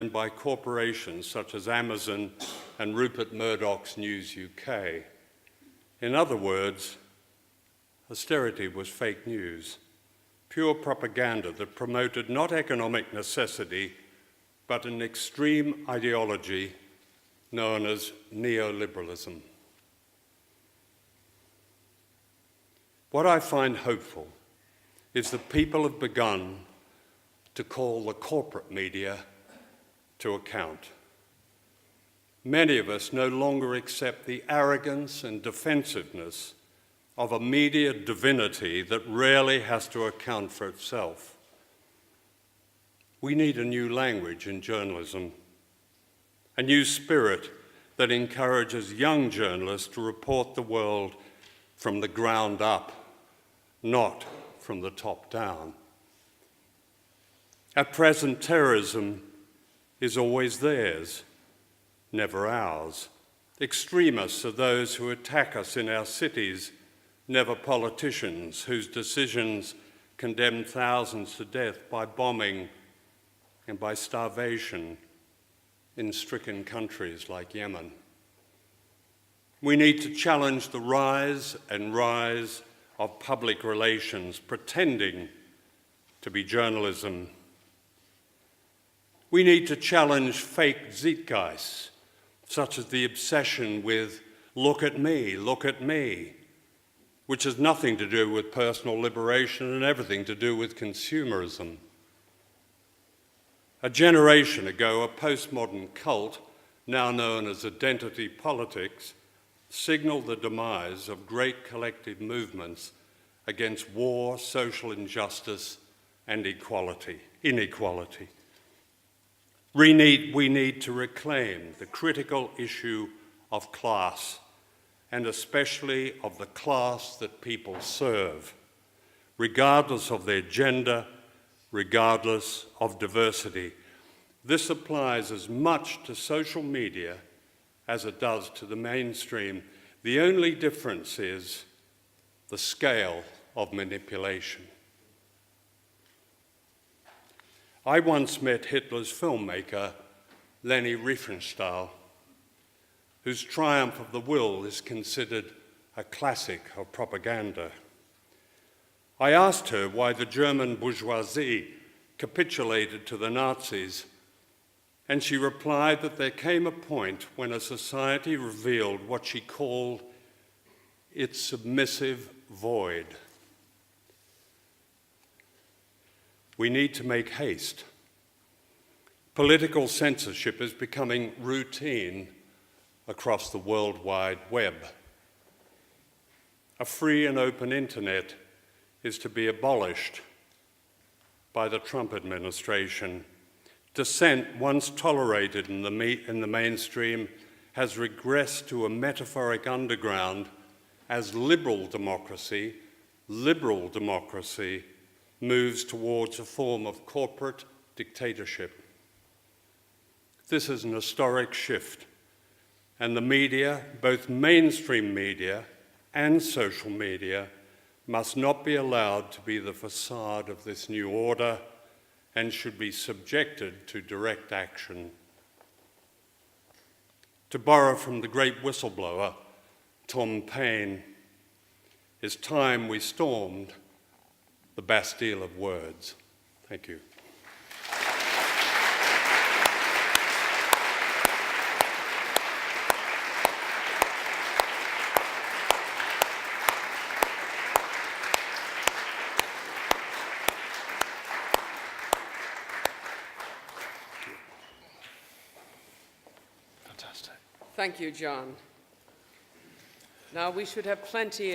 and by corporations such as Amazon and Rupert Murdoch's News UK. In other words, austerity was fake news, pure propaganda that promoted not economic necessity, but an extreme ideology known as neoliberalism. What I find hopeful is that people have begun to call the corporate media to account. Many of us no longer accept the arrogance and defensiveness of a media divinity that rarely has to account for itself. We need a new language in journalism, a new spirit that encourages young journalists to report the world from the ground up, not from the top down. At present, terrorism is always theirs, never ours. Extremists are those who attack us in our cities, never politicians whose decisions condemn thousands to death by bombing and by starvation in stricken countries like Yemen. We need to challenge the rise of public relations pretending to be journalism. We need to challenge fake zeitgeists, such as the obsession with look at me, which has nothing to do with personal liberation and everything to do with consumerism. A generation ago, a postmodern cult, now known as identity politics, signaled the demise of great collective movements against war, social injustice, and inequality. We need to reclaim the critical issue of class, and especially of the class that people serve, regardless of their gender, regardless of diversity. This applies as much to social media as it does to the mainstream. The only difference is the scale of manipulation. I once met Hitler's filmmaker, Leni Riefenstahl, whose Triumph of the Will is considered a classic of propaganda. I asked her why the German bourgeoisie capitulated to the Nazis, and she replied that there came a point when a society revealed what she called its submissive void. We need to make haste. Political censorship is becoming routine across the World Wide Web. A free and open internet is to be abolished by the Trump administration. Dissent, once tolerated in the mainstream, has regressed to a metaphoric underground as liberal democracy moves towards a form of corporate dictatorship. This is an historic shift, and the media, both mainstream media and social media, must not be allowed to be the facade of this new order and should be subjected to direct action. To borrow from the great whistleblower, Tom Paine, it's time we stormed the Bastille of words. Thank you. Thank you, John. Now we should have plenty